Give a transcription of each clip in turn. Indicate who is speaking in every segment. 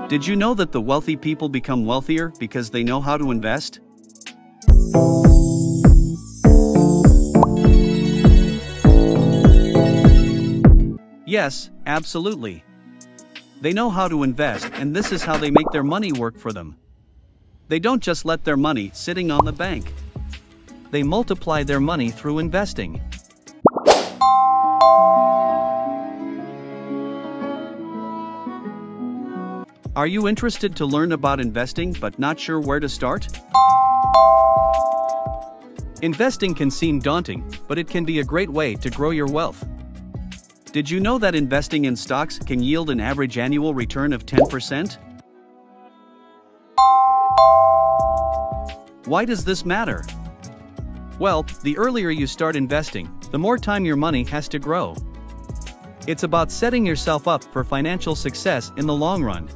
Speaker 1: Did you know that the wealthy people become wealthier because they know how to invest? Yes, absolutely. They know how to invest, and this is how they make their money work for them. They don't just let their money sitting on the bank. They multiply their money through investing. Are you interested to learn about investing but not sure where to start? Investing can seem daunting, but it can be a great way to grow your wealth. Did you know that investing in stocks can yield an average annual return of 10%? Why does this matter? Well, the earlier you start investing, the more time your money has to grow. It's about setting yourself up for financial success in the long run.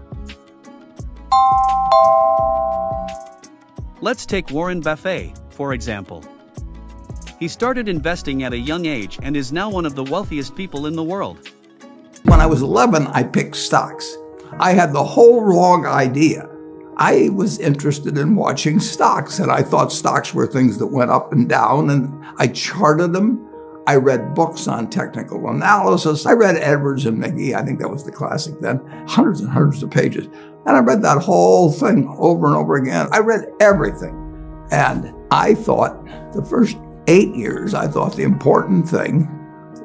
Speaker 1: Let's take Warren Buffett, for example. He started investing at a young age and is now one of the wealthiest people in the world.
Speaker 2: When I was 11, I picked stocks. I had the whole wrong idea. I was interested in watching stocks, and I thought stocks were things that went up and down, and I charted them. I read books on technical analysis. I read Edwards and McGee, I think that was the classic then, hundreds and hundreds of pages. And I read that whole thing over and over again. I read everything. And I thought the first 8 years, I thought the important thing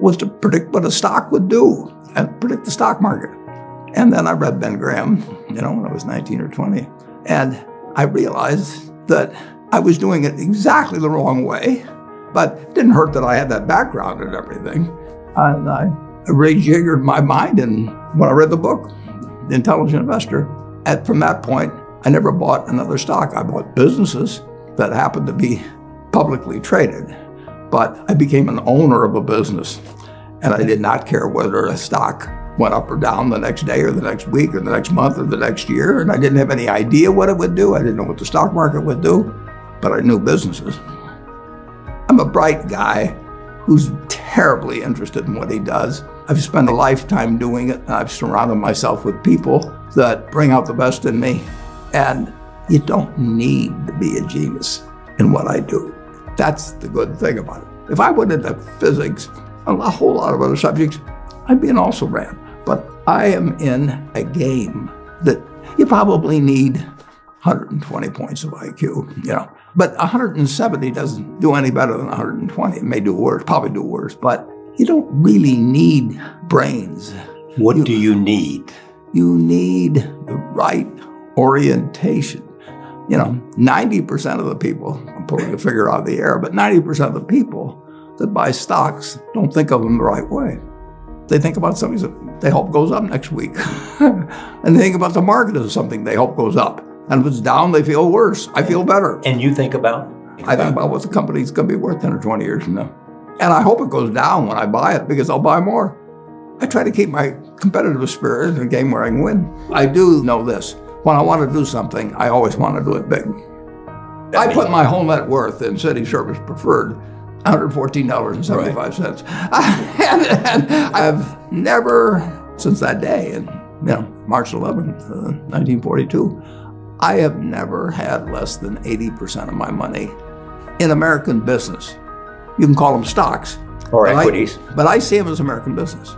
Speaker 2: was to predict what a stock would do and predict the stock market. And then I read Ben Graham, when I was 19 or 20. And I realized that I was doing it exactly the wrong way, but it didn't hurt that I had that background and everything. And I rejiggered my mind, and when I read the book, The Intelligent Investor, and from that point, I never bought another stock. I bought businesses that happened to be publicly traded, but I became an owner of a business, and I did not care whether a stock went up or down the next day or the next week or the next month or the next year, and I didn't have any idea what it would do. I didn't know what the stock market would do, but I knew businesses. I'm a bright guy who's terribly interested in what he does. I've spent a lifetime doing it, and I've surrounded myself with people that bring out the best in me. And you don't need to be a genius in what I do. That's the good thing about it. If I went into physics and a whole lot of other subjects, I'd be an also-ran. But I am in a game that you probably need 120 points of IQ, But 170 doesn't do any better than 120. It may do worse, probably do worse, but you don't really need brains.
Speaker 3: What do you need?
Speaker 2: You need the right orientation. 90% of the people, I'm pulling a figure out of the air, but 90% of the people that buy stocks don't think of them the right way. They think about something that they hope goes up next week. And they think about the market as something they hope goes up. And if it's down, they feel worse. I feel better.
Speaker 3: And you think about?
Speaker 2: I think about what the company's going to be worth 10 or 20 years from now. And I hope it goes down when I buy it because I'll buy more. I try to keep my competitive spirit in a game where I can win. I do know this. When I want to do something, I always want to do it big. I put my whole net worth in City Service Preferred, $114.75. And I've never, since that day, in March 11th, 1942, I have never had less than 80% of my money in American business. You can call them stocks.
Speaker 3: Or equities.
Speaker 2: But I see them as American business.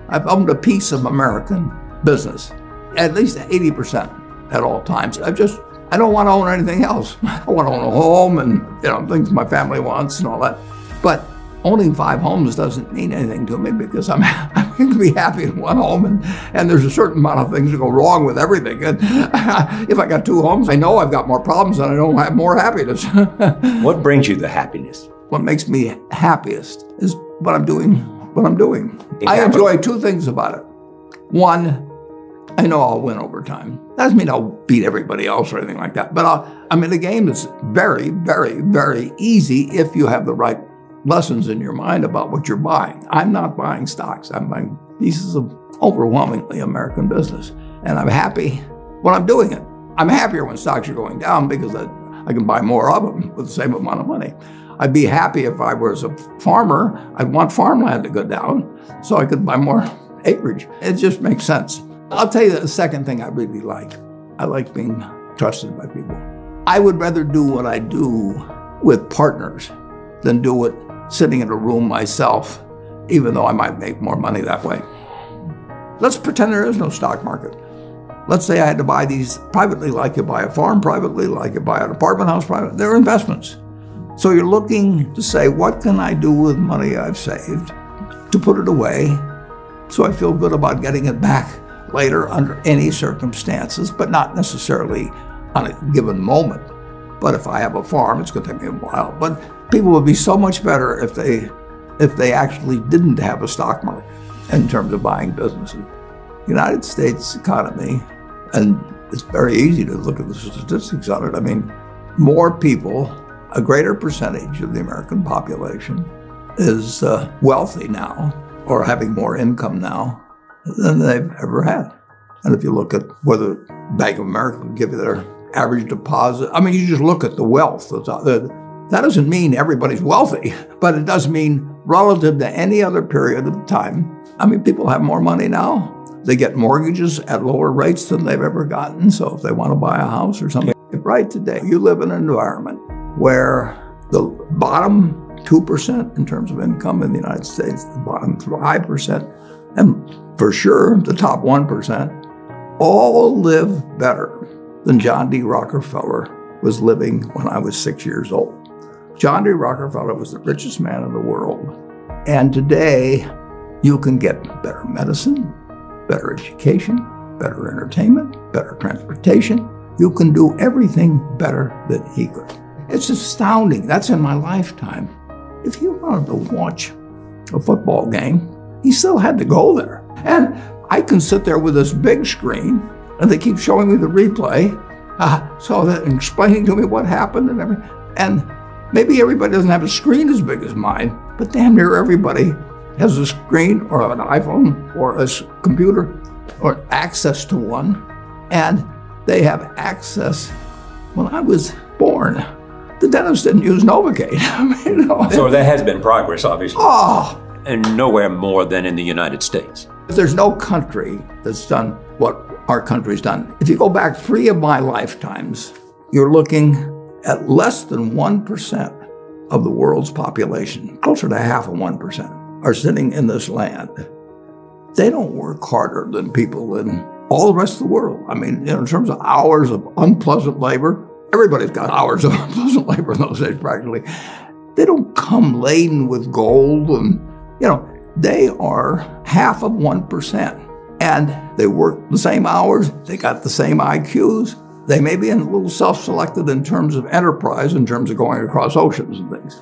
Speaker 2: I've owned a piece of American business, at least 80% at all times. I don't want to own anything else. I want to own a home and things my family wants and all that. But owning 5 homes doesn't mean anything to me because I'm going to be happy in one home, and there's a certain amount of things that go wrong with everything. And if I got 2 homes, I know I've got more problems and I don't have more happiness.
Speaker 3: What brings you the happiness?
Speaker 2: What makes me happiest is what I'm doing. I enjoy 2 things about it. One, I know I'll win over time. That doesn't mean I'll beat everybody else or anything like that. But I'm in a game that's very, very, very easy if you have the right lessons in your mind about what you're buying. I'm not buying stocks. I'm buying pieces of overwhelmingly American business. And I'm happy when I'm doing it. I'm happier when stocks are going down because I can buy more of them with the same amount of money. I'd be happy if I was a farmer. I'd want farmland to go down so I could buy more acreage. It just makes sense. I'll tell you the second thing I really like. I like being trusted by people. I would rather do what I do with partners than do it sitting in a room myself, even though I might make more money that way. Let's pretend there is no stock market. Let's say I had to buy these privately, like you buy a farm privately, like you buy an apartment house privately. They're investments. So you're looking to say, what can I do with money I've saved to put it away so I feel good about getting it back later under any circumstances, but not necessarily on a given moment. But if I have a farm, it's going to take me a while. But people would be so much better if they actually didn't have a stock market in terms of buying businesses. The United States economy, and it's very easy to look at the statistics on it. I mean, more people, a greater percentage of the American population is wealthy now or having more income now than they've ever had. And if you look at whether Bank of America would give you their average deposit, I mean, you just look at the wealth that's out there. That doesn't mean everybody's wealthy, but it does mean relative to any other period of time. I mean, people have more money now. They get mortgages at lower rates than they've ever gotten. So if they want to buy a house or something, right today, you live in an environment where the bottom 2% in terms of income in the United States, the bottom 5%, and for sure the top 1%, all live better than John D. Rockefeller was living when I was 6 years old. John D. Rockefeller was the richest man in the world. And today, you can get better medicine, better education, better entertainment, better transportation. You can do everything better than he could. It's astounding. That's in my lifetime. If he wanted to watch a football game, he still had to go there. And I can sit there with this big screen, and they keep showing me the replay, so that and explaining to me what happened and everything. And maybe everybody doesn't have a screen as big as mine, but damn near everybody has a screen or an iPhone or a computer or access to one. And they have access. When I was born, the dentist didn't use Novocaine.
Speaker 3: So there has been progress, obviously.
Speaker 2: Oh!
Speaker 3: And nowhere more than in the United States.
Speaker 2: There's no country that's done what our country's done. If you go back 3 of my lifetimes, you're looking at less than 1% of the world's population, closer to half of 1%, are sitting in this land. They don't work harder than people in all the rest of the world. I mean, in terms of hours of unpleasant labor, everybody's got hours of unpleasant labor in those days practically. They don't come laden with gold and, they are half of 1%. And they work the same hours, they got the same IQs. They may be a little self-selected in terms of enterprise, in terms of going across oceans and things.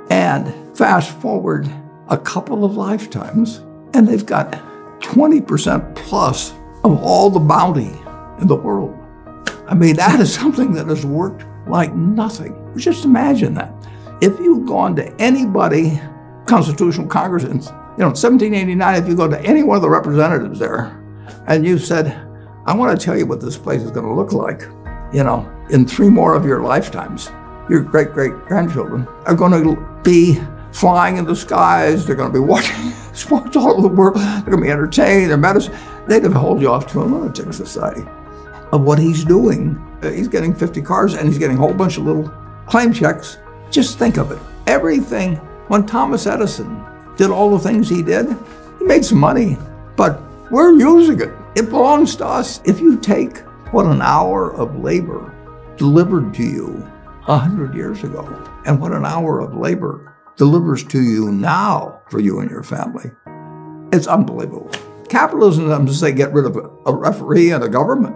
Speaker 2: And fast forward a couple of lifetimes, and they've got 20% plus of all the bounty in the world. I mean, that is something that has worked like nothing. Just imagine that. If you've gone to anybody, Constitutional Congress, in 1789, if you go to any one of the representatives there, and you said, I want to tell you what this place is going to look like, in 3 more of your lifetimes, your great-great-grandchildren are going to be flying in the skies, they're going to be watching sports all over the world, they're going to be entertained, their medicine, they'd have hold you off to a lunatic society of what he's doing. He's getting 50 cars and he's getting a whole bunch of little claim checks. Just think of it. Everything, when Thomas Edison did all the things he did, he made some money, but we're using it. It belongs to us. If you take what an hour of labor delivered to you 100 years ago and what an hour of labor delivers to you now for you and your family, it's unbelievable. Capitalism doesn't say get rid of a referee and a government.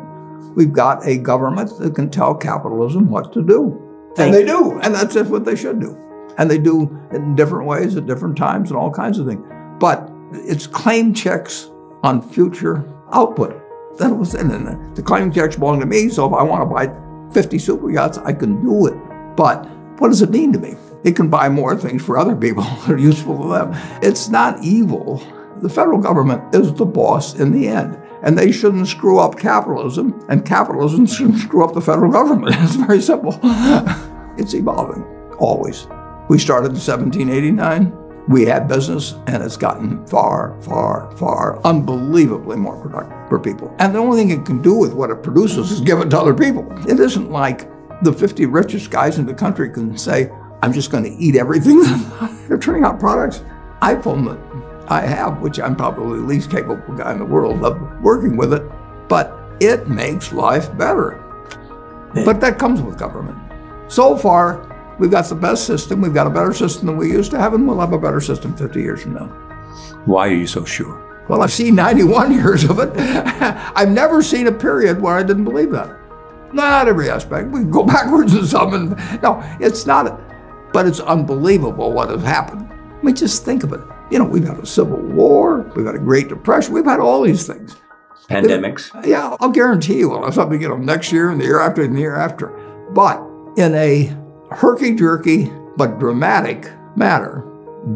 Speaker 2: We've got a government that can tell capitalism what to do. And they do, and that's just what they should do. And they do it in different ways at different times and all kinds of things. But it's claim checks on future output. That was, and the claim checks belong to me, so if I want to buy 50 super yachts, I can do it. But what does it mean to me? It can buy more things for other people that are useful to them. It's not evil. The federal government is the boss in the end. And they shouldn't screw up capitalism, and capitalism shouldn't screw up the federal government. It's very simple. It's evolving, always. We started in 1789. We had business, and it's gotten far, far, far, unbelievably more productive for people. And the only thing it can do with what it produces is give it to other people. It isn't like the 50 richest guys in the country can say, I'm just going to eat everything. They're turning out products. iPhone that I have, which I'm probably the least capable guy in the world of working with it, but it makes life better. But that comes with government. So far, we've got the best system. We've got a better system than we used to have, and we'll have a better system 50 years from now.
Speaker 3: Why are you so sure?
Speaker 2: Well, I've seen 91 years of it. I've never seen a period where I didn't believe that. Not every aspect. We can go backwards in some, and no, it's not. But it's unbelievable what has happened. I mean, just think of it. We've had a civil war. We've had a Great Depression. We've had all these things.
Speaker 3: Pandemics.
Speaker 2: Yeah, I'll guarantee you we'll have something, next year and the year after and the year after. But in a herky-jerky but dramatic matter,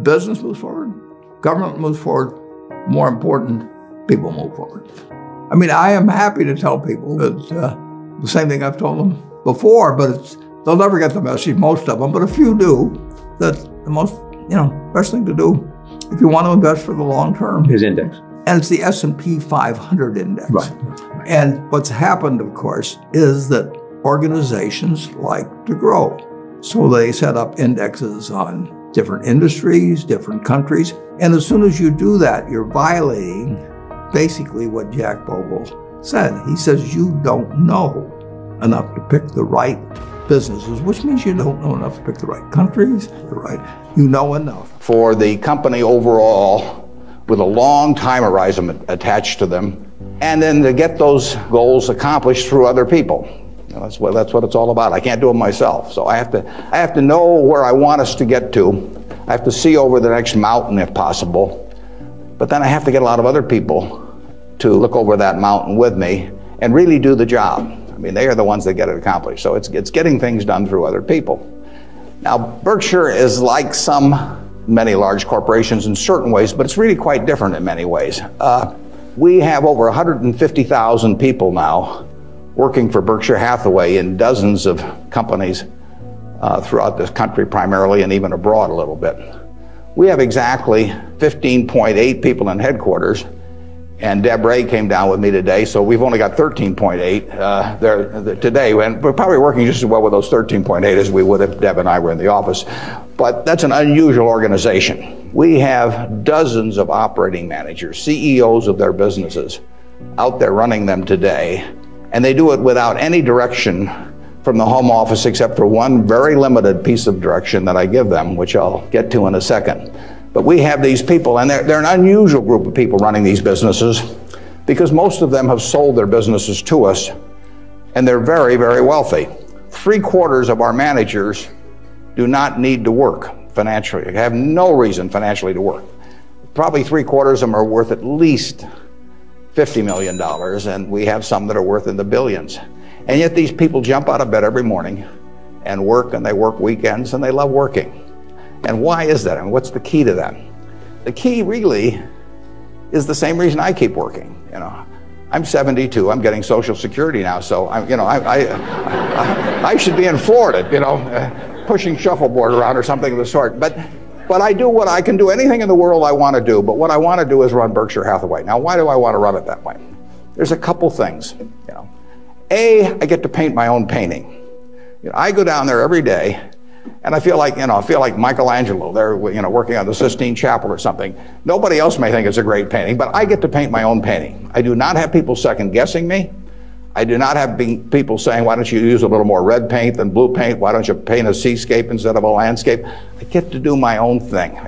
Speaker 2: business moves forward, government moves forward, more important, people move forward. I mean, I am happy to tell people that the same thing I've told them before, but they'll never get the message, most of them, but a few do, that the most, best thing to do if you want to invest for the long term
Speaker 3: His index.
Speaker 2: And it's the S&P 500 index.
Speaker 3: Right.
Speaker 2: And what's happened, of course, is that organizations like to grow. So they set up indexes on different industries, different countries. And as soon as you do that, you're violating basically what Jack Bogle said. He says you don't know enough to pick the right businesses, which means you don't know enough to pick the right countries, you know enough.
Speaker 4: For the company overall, with a long time horizon attached to them, and then to get those goals accomplished through other people. That's what it's all about. I can't do it myself, so I have to know where I want us to get to. I have to see over the next mountain if possible, but then I have to get a lot of other people to look over that mountain with me and really do the job. I mean, they are the ones that get it accomplished, so it's getting things done through other people. Now, Berkshire is like many large corporations in certain ways, but it's really quite different in many ways. We have over 150,000 people now working for Berkshire Hathaway in dozens of companies throughout this country primarily, and even abroad a little bit. We have exactly 15.8 people in headquarters, and Deb Ray came down with me today, so we've only got 13.8 there today, and we're probably working just as well with those 13.8 as we would if Deb and I were in the office. But that's an unusual organization. We have dozens of operating managers, CEOs of their businesses, out there running them today, and they do it without any direction from the home office except for one very limited piece of direction that I give them, which I'll get to in a second. But we have these people, and they're an unusual group of people running these businesses because most of them have sold their businesses to us, and they're very, very wealthy. 3/4 of our managers do not need to work financially. They have no reason financially to work. Probably 3/4 of them are worth at least $50 million, and we have some that are worth in the billions. And yet these people jump out of bed every morning and work, and they work weekends, and they love working. And why is that? And what's the key to that? The key really is the same reason I keep working. I'm 72. I'm getting Social Security now, so I should be in Florida, pushing shuffleboard around or something of the sort. But I do what I can do. Anything in the world I want to do. But what I want to do is run Berkshire Hathaway. Now, why do I want to run it that way? There's a couple things. I get to paint my own painting. I go down there every day. And I feel like Michelangelo. They're working on the Sistine Chapel or something. Nobody else may think it's a great painting, but I get to paint my own painting. I do not have people second guessing me. I do not have people saying, why don't you use a little more red paint than blue paint? Why don't you paint a seascape instead of a landscape? I get to do my own thing.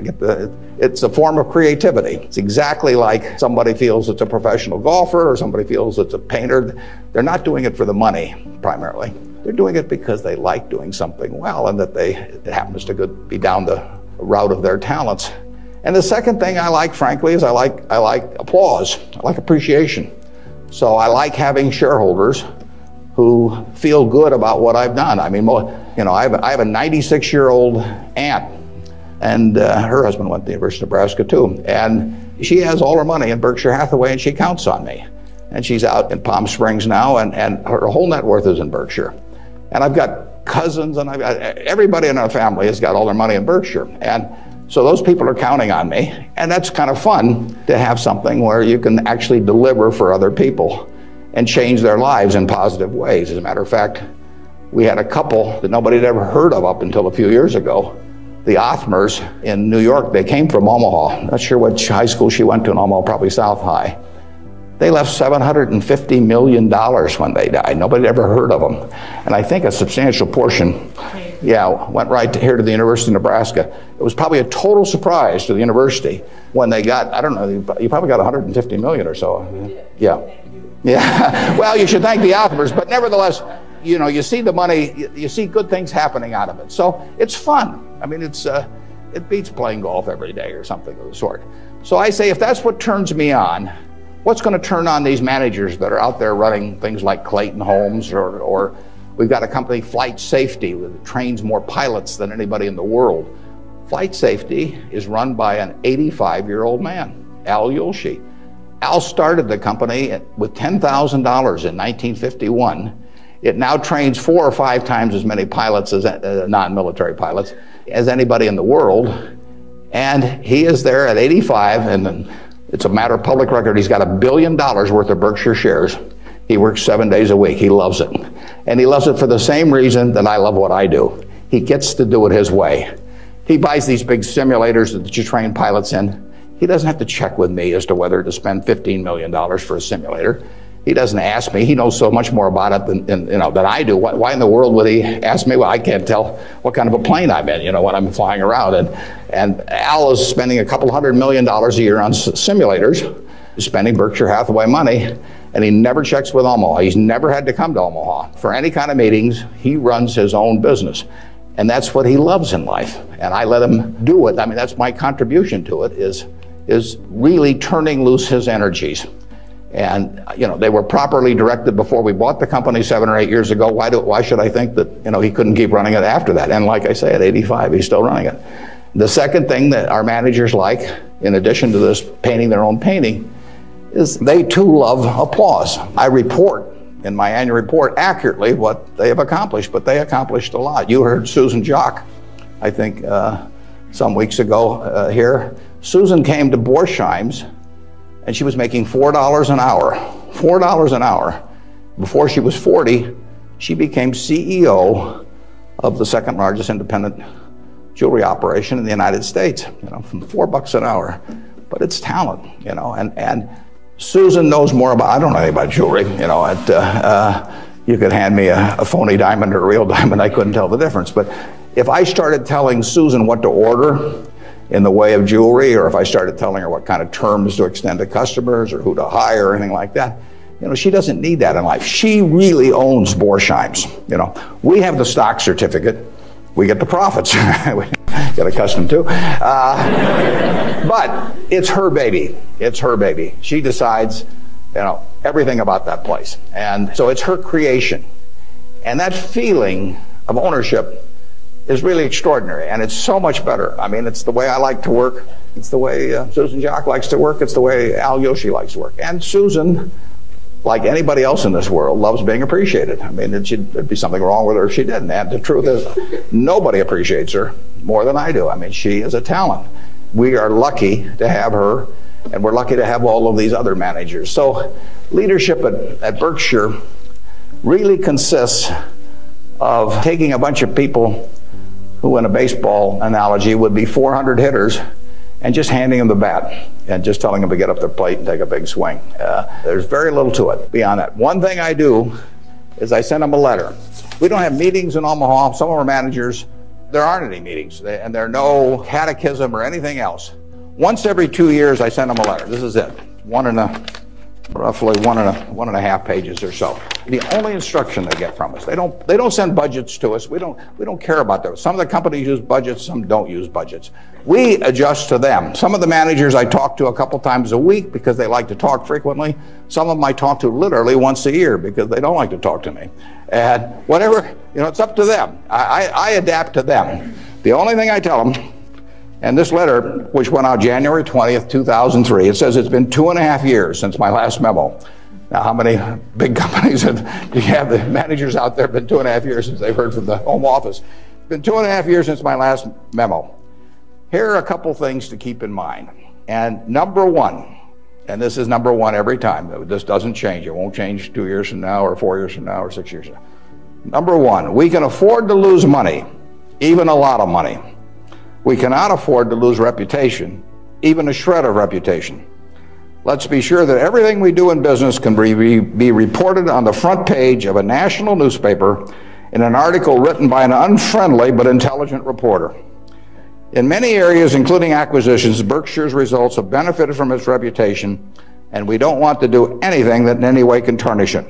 Speaker 4: It's a form of creativity. It's exactly like somebody feels it's a professional golfer or somebody feels it's a painter. They're not doing it for the money, primarily. They're doing it because they like doing something well, and that it happens to be down the route of their talents. And the second thing I like, frankly, is I like applause. I like appreciation. So I like having shareholders who feel good about what I've done. I mean, I have a 96-year-old aunt, and her husband went to the University of Nebraska too, and she has all her money in Berkshire Hathaway, and she counts on me. And she's out in Palm Springs now, and her whole net worth is in Berkshire. And I've got cousins, and I've got everybody in our family has got all their money in Berkshire. And So those people are counting on me, and that's kind of fun to have something where you can actually deliver for other people and change their lives in positive ways. As a matter of fact, we had a couple that nobody had ever heard of up until a few years ago. The Othmers in New York, they came from Omaha. Not sure which high school she went to in Omaha, probably South High. They left $750 million when they died. Nobody had ever heard of them. And I think a substantial portion, went right here to the University of Nebraska. It was probably a total surprise to the university when they got, I don't know, you probably got 150 million or so. Yeah. Well, you should thank the Othmers, but nevertheless, you know, you see the money, you see good things happening out of it. So it's fun. I mean, it beats playing golf every day or something of the sort. So I say, if that's what turns me on, what's going to turn on these managers that are out there running things like Clayton Homes, or we've got a company, Flight Safety, that trains more pilots than anybody in the world. Flight Safety is run by an 85-year-old man, Al Yulshi. Al started the company with $10,000 in 1951. It now trains 4 or 5 times as many pilots as non-military pilots as anybody in the world. And he is there at 85, and it's a matter of public record. He's got $1 billion worth of Berkshire shares. He works 7 days a week. He loves it. And he loves it for the same reason that I love what I do. He gets to do it his way. He buys these big simulators that you train pilots in. He doesn't have to check with me as to whether to spend $15 million for a simulator. He doesn't ask me. He knows so much more about it than I do. Why in the world would he ask me? Well, I can't tell what kind of a plane I'm in, when I'm flying around. And Al is spending a couple $100 million a year on simulators, spending Berkshire Hathaway money, and he never checks with Omaha. He's never had to come to Omaha for any kind of meetings. He runs his own business. And that's what he loves in life. And I let him do it. I mean, that's my contribution to it, is really turning loose his energies. And, they were properly directed before we bought the company 7 or 8 years ago. Why should I think that, he couldn't keep running it after that? And like I say, at 85, he's still running it. The second thing that our managers like, in addition to this painting their own painting, is they too love applause. I report in my annual report accurately what they have accomplished, but they accomplished a lot. You heard Susan Jock, I think, some weeks ago here. Susan came to Borsheim's, and she was making $4 an hour. $4 an hour. Before she was 40, she became CEO of the second largest independent jewelry operation in the United States, from $4 an hour. But it's talent, and Susan knows more about, I don't know anything about jewelry, you could hand me a phony diamond or a real diamond, I couldn't tell the difference. But if I started telling Susan what to order in the way of jewelry, or if I started telling her what kind of terms to extend to customers or who to hire or anything like that, she doesn't need that in life. She really owns Borsheim's. We have the stock certificate, we get the profits. We get accustomed to. But it's her baby. It's her baby. She decides, everything about that place. And so it's her creation. And that feeling of ownership is really extraordinary, and it's so much better. I mean, it's the way I like to work. It's the way Susan Jock likes to work. It's the way Al Yulshi likes to work. And Susan, like anybody else in this world, loves being appreciated. I mean, there'd be something wrong with her if she didn't. And the truth is, nobody appreciates her more than I do. I mean, she is a talent. We are lucky to have her, and we're lucky to have all of these other managers. So leadership at Berkshire really consists of taking a bunch of people who, in a baseball analogy, would be 400 hitters, and just handing them the bat and just telling them to get up their plate and take a big swing. There's very little to it beyond that. One thing I do is I send them a letter. We don't have meetings in Omaha. Some of our managers, there aren't any meetings, and there are no catechism or anything else. Once every 2 years, I send them a letter. This is it. Roughly one and a half pages or so. The only instruction they get from us. They don't send budgets to us. We don't care about those. Some of the companies use budgets, some don't use budgets. We adjust to them. Some of the managers I talk to a couple times a week because they like to talk frequently. Some of them I talk to literally once a year because they don't like to talk to me. And whatever, it's up to them. I adapt to them. The only thing I tell them, and this letter, which went out January 20th, 2003, it says it's been 2.5 years since my last memo. Now, how many big companies do you have the managers out there? Been 2.5 years since they've heard from the home office. It's been 2.5 years since my last memo. Here are a couple things to keep in mind. And number one, and this is number one every time, this doesn't change. It won't change 2 years from now or 4 years from now or 6 years from now. Number one, we can afford to lose money, even a lot of money. We cannot afford to lose reputation, even a shred of reputation. Let's be sure that everything we do in business can be reported on the front page of a national newspaper in an article written by an unfriendly but intelligent reporter. In many areas, including acquisitions, Berkshire's results have benefited from its reputation, and we don't want to do anything that in any way can tarnish it.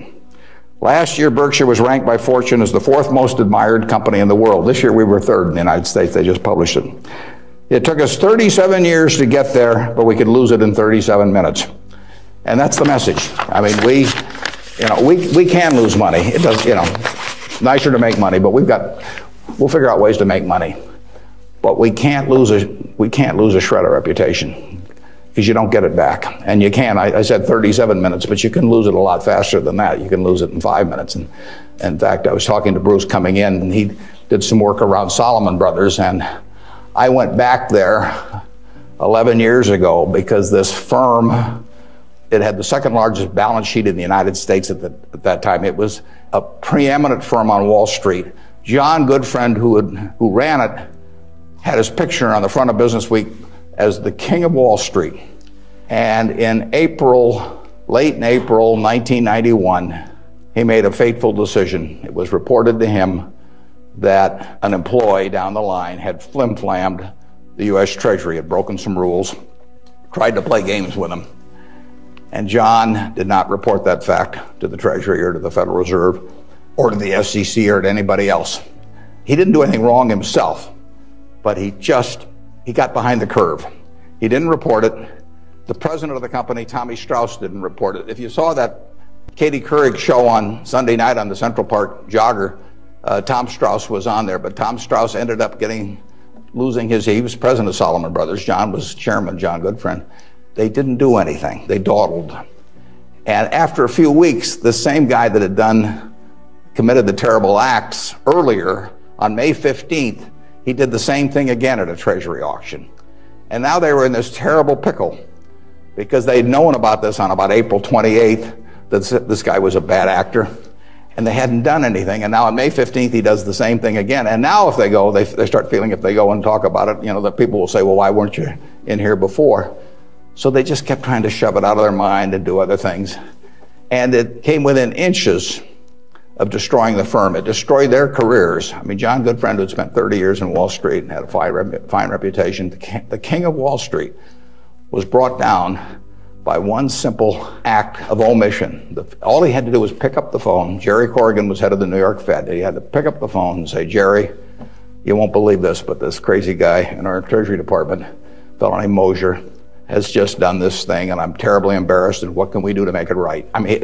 Speaker 4: Last year, Berkshire was ranked by Fortune as the 4th most admired company in the world. This year, we were 3rd in the United States. They just published it. It took us 37 years to get there, but we could lose it in 37 minutes. And that's the message. I mean, we can lose money. It does, nicer to make money, but we'll figure out ways to make money. But we can't lose a shred of reputation, because you don't get it back. And you can, I said 37 minutes, but you can lose it a lot faster than that. You can lose it in 5 minutes. And in fact, I was talking to Bruce coming in, and he did some work around Salomon Brothers, and I went back there 11 years ago because this firm, it had the 2nd largest balance sheet in the United States at that time. It was a preeminent firm on Wall Street. John Goodfriend, who ran it, had his picture on the front of Business Week as the king of Wall Street. And in April, late in April 1991, he made a fateful decision. It was reported to him that an employee down the line had flim-flammed the U.S. Treasury, had broken some rules, tried to play games with him. And John did not report that fact to the Treasury or to the Federal Reserve or to the SEC or to anybody else. He didn't do anything wrong himself, but he got behind the curve. He didn't report it. The president of the company, Tommy Strauss, didn't report it. If you saw that Katie Couric show on Sunday night on the Central Park Jogger, Tom Strauss was on there, but Tom Strauss ended up losing he was president of Salomon Brothers. John was chairman, John Goodfriend. They didn't do anything. They dawdled. And after a few weeks, the same guy that had committed the terrible acts earlier, on May 15th, he did the same thing again at a Treasury auction. And now they were in this terrible pickle because they'd known about this on about April 28th, that this guy was a bad actor, and they hadn't done anything. And now on May 15th, he does the same thing again. And now if they go, they start feeling if they go and talk about it, that people will say, well, why weren't you in here before? So they just kept trying to shove it out of their mind and do other things. And it came within inches of destroying the firm. It destroyed their careers. I mean, John Goodfriend, who'd spent 30 years in Wall Street and had a fine reputation, the king of Wall Street, was brought down by one simple act of omission. All he had to do was pick up the phone. Jerry Corrigan was head of the New York Fed. He had to pick up the phone and say, Jerry, you won't believe this, but this crazy guy in our Treasury Department, a fellow named Mosier, has just done this thing, and I'm terribly embarrassed, and what can we do to make it right? I mean,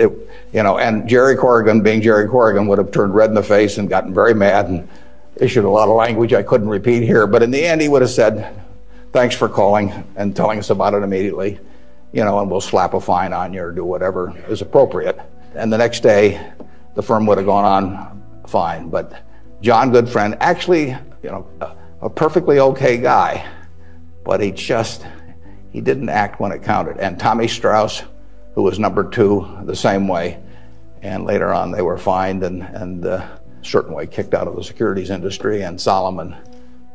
Speaker 4: and Jerry Corrigan, being Jerry Corrigan, would have turned red in the face and gotten very mad and issued a lot of language I couldn't repeat here, but in the end, he would have said, thanks for calling and telling us about it immediately, and we'll slap a fine on you or do whatever is appropriate. And the next day, the firm would have gone on fine, but John Goodfriend, actually, a perfectly okay guy, but he didn't act when it counted. And Tommy Strauss, who was number 2, the same way. And later on, they were fined and a certain way kicked out of the securities industry, and Salomon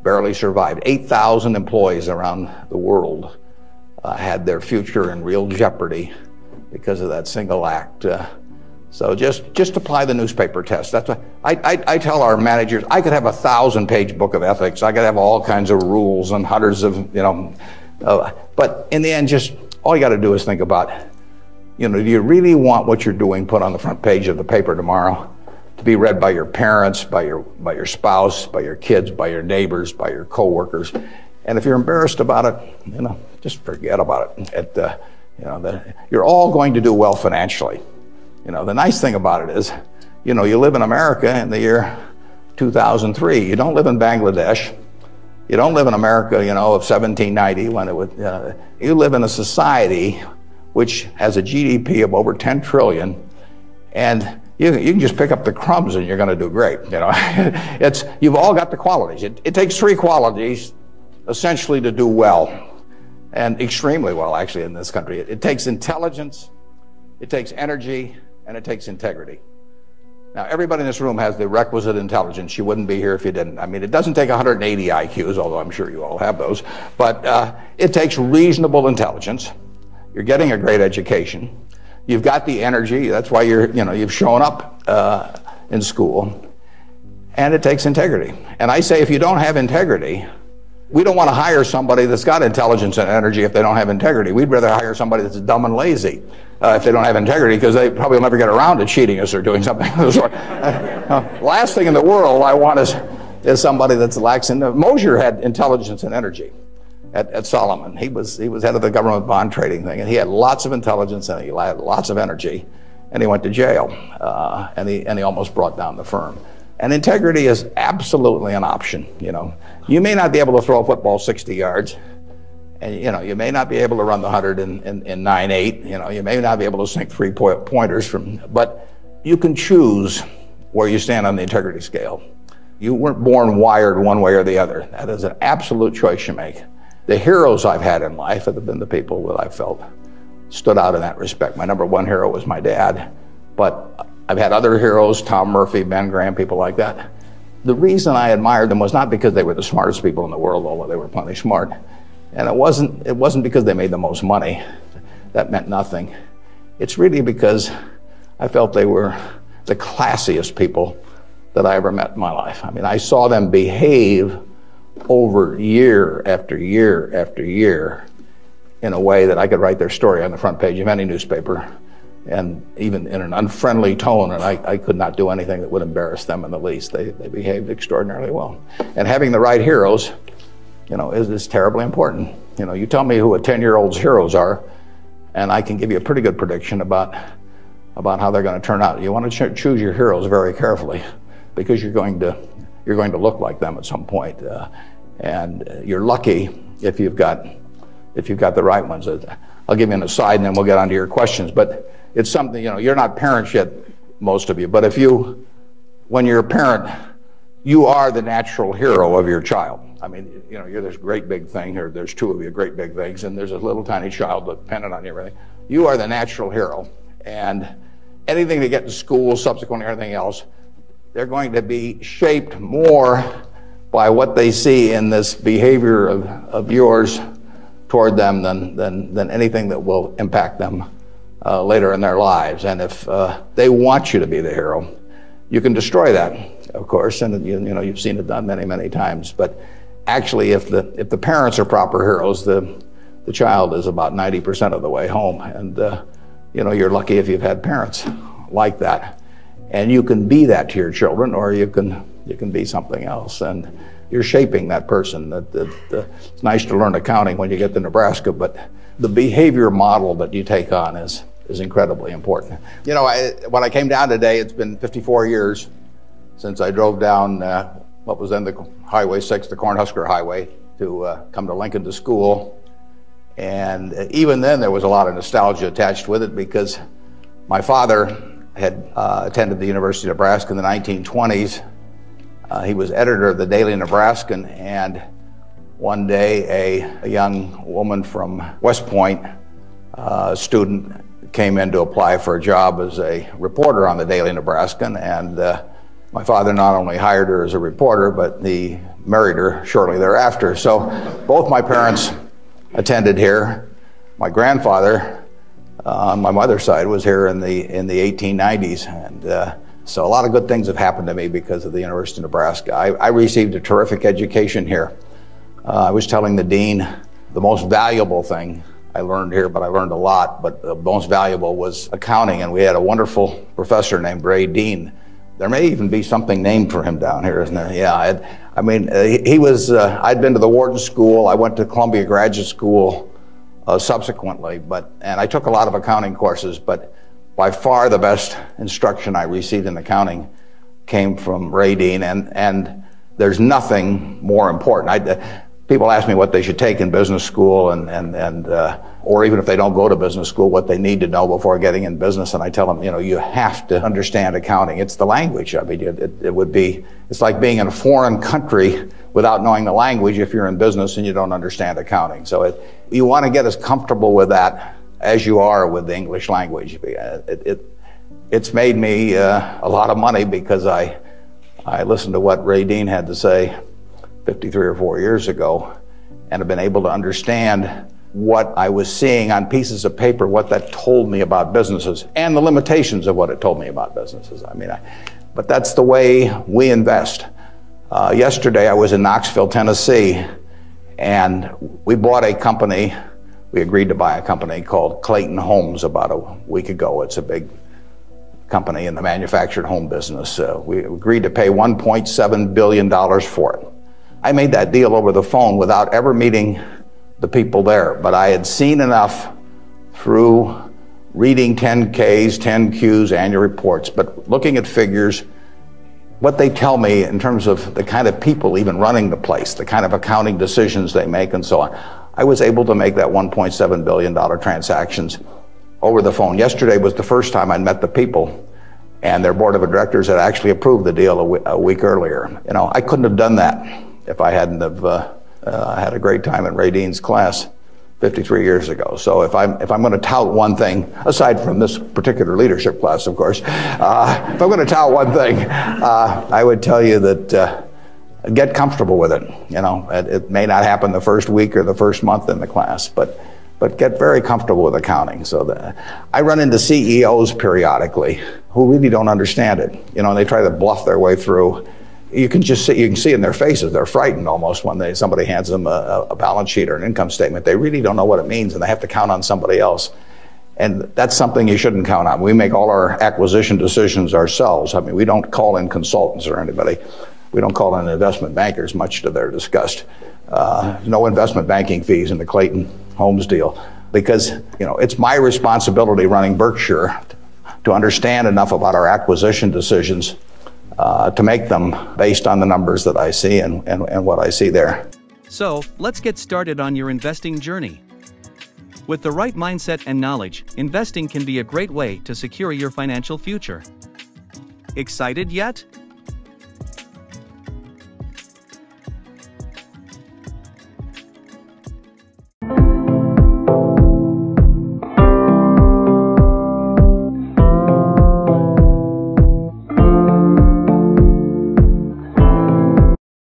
Speaker 4: barely survived. 8,000 employees around the world had their future in real jeopardy because of that single act. So just apply the newspaper test. That's what I tell our managers. I could have a 1,000-page book of ethics. I could have all kinds of rules and hundreds of, but in the end, just all you got to do is think about, do you really want what you're doing put on the front page of the paper tomorrow to be read by your parents, by your spouse, by your kids, by your neighbors, by your coworkers? And if you're embarrassed about it, just forget about it. You're all going to do well financially. The nice thing about it is, you live in America in the year 2003. You don't live in Bangladesh. You don't live in America, of 1790 when it would. You live in a society which has a GDP of over 10 trillion, and you can just pick up the crumbs and you're going to do great. You've all got the qualities. It takes 3 qualities essentially to do well, and extremely well, actually, in this country. It takes intelligence, it takes energy, and it takes integrity. Now, everybody in this room has the requisite intelligence. You wouldn't be here if you didn't. I mean, it doesn't take 180 IQs, although I'm sure you all have those, but it takes reasonable intelligence. You're getting a great education. You've got the energy. That's why you've shown up in school. And it takes integrity. And I say, if you don't have integrity, we don't want to hire somebody that's got intelligence and energy if they don't have integrity. We'd rather hire somebody that's dumb and lazy if they don't have integrity, because they probably will never get around to cheating us or doing something of the sort. Last thing in the world I want is somebody that's lacks in. Mosher had intelligence and energy at Solomon. He was head of the government bond trading thing, and he had lots of intelligence and he had lots of energy, and he went to jail, and he almost brought down the firm. And integrity is absolutely an option. You may not be able to throw a football 60 yards, and you may not be able to run the 100 in 9.8. You may not be able to sink 3-pointers but you can choose where you stand on the integrity scale. You weren't born wired one way or the other. That is an absolute choice you make. The heroes I've had in life have been the people that I felt stood out in that respect. My number one hero was my dad, but I've had other heroes, Tom Murphy, Ben Graham, people like that. The reason I admired them was not because they were the smartest people in the world, although they were plenty smart. And it wasn't because they made the most money. That meant nothing. It's really because I felt they were the classiest people that I ever met in my life. I mean, I saw them behave over year after year after year in a way that I could write their story on the front page of any newspaper, and even in an unfriendly tone, and I could not do anything that would embarrass them in the least. They behaved extraordinarily well. And having the right heroes, is terribly important. You tell me who a 10-year-old's heroes are, and I can give you a pretty good prediction about how they're going to turn out. You want to choose your heroes very carefully, because you're going to look like them at some point, and you're lucky if you've got the right ones. I'll give you an aside, and then we'll get on to your questions. But it's something, you're not parents yet, most of you, but when you're a parent, you are the natural hero of your child. I mean, you're this great big thing, or there's two of you great big things, and there's a little tiny child dependent on you, really. You are the natural hero, and anything they get in school, subsequently everything else, they're going to be shaped more by what they see in this behavior of yours toward them than anything that will impact them later in their lives. And if they want you to be the hero, you can destroy that, of course, and you've seen it done many, many times. But actually, if the parents are proper heroes, the child is about 90% of the way home. And you're lucky if you've had parents like that. And you can be that to your children, or you can be something else. And you're shaping that person. It's nice to learn accounting when you get to Nebraska, but the behavior model that you take on is incredibly important. When I came down today, it's been 54 years since I drove down what was then the Highway 6, the Cornhusker Highway, to come to Lincoln to school. And even then, there was a lot of nostalgia attached with it, because my father had attended the University of Nebraska in the 1920s. He was editor of the Daily Nebraskan, and one day a young woman from West Point, a student, came in to apply for a job as a reporter on the Daily Nebraskan, and my father not only hired her as a reporter, but he married her shortly thereafter. So both my parents attended here. My grandfather on my mother's side was here in the 1890s, and so a lot of good things have happened to me because of the University of Nebraska. I received a terrific education here. I was telling the dean the most valuable thing I learned here, but I learned a lot, but the most valuable was accounting, and we had a wonderful professor named Ray Dean. There may even be something named for him down here, isn't there? Yeah, he was, I'd been to the Wharton School. I went to Columbia Graduate School subsequently, and I took a lot of accounting courses, but by far the best instruction I received in accounting came from Ray Dean, and there's nothing more important. People ask me what they should take in business school or even if they don't go to business school, what they need to know before getting in business. And I tell them, you have to understand accounting. It's the language. I mean, it's like being in a foreign country without knowing the language if you're in business and you don't understand accounting. So you want to get as comfortable with that as you are with the English language. It's made me a lot of money because I listened to what Ray Dean had to say 53 or 4 years ago, and have been able to understand what I was seeing on pieces of paper, what that told me about businesses, and the limitations of what it told me about businesses. But that's the way we invest. Yesterday I was in Knoxville, Tennessee, and we bought a company. We agreed to buy a company called Clayton Homes about a week ago. It's a big company in the manufactured home business. We agreed to pay $1.7 billion for it. I made that deal over the phone without ever meeting the people there, but I had seen enough through reading 10Ks, 10Qs, annual reports, but looking at figures, what they tell me in terms of the kind of people even running the place, the kind of accounting decisions they make and so on. I was able to make that $1.7 billion transactions over the phone. Yesterday was the first time I'd met the people, and their board of directors had actually approved the deal a week earlier. I couldn't have done that if I hadn't have had a great time in Ray Dean's class 53 years ago. So if I'm going to tout one thing, aside from this particular leadership class, of course, if I'm going to tout one thing, I would tell you that get comfortable with it. It may not happen the first week or the first month in the class, but get very comfortable with accounting. So I run into CEOs periodically who really don't understand it. And they try to bluff their way through. You can see in their faces, they're frightened almost when somebody hands them a balance sheet or an income statement. They really don't know what it means, and they have to count on somebody else. And that's something you shouldn't count on. We make all our acquisition decisions ourselves. We don't call in consultants or anybody. We don't call in investment bankers, much to their disgust. No investment banking fees in the Clayton Homes deal, because it's my responsibility running Berkshire to understand enough about our acquisition decisions to make them based on the numbers that I see and what I see there.
Speaker 1: So, let's get started on your investing journey. With the right mindset and knowledge, investing can be a great way to secure your financial future. Excited yet?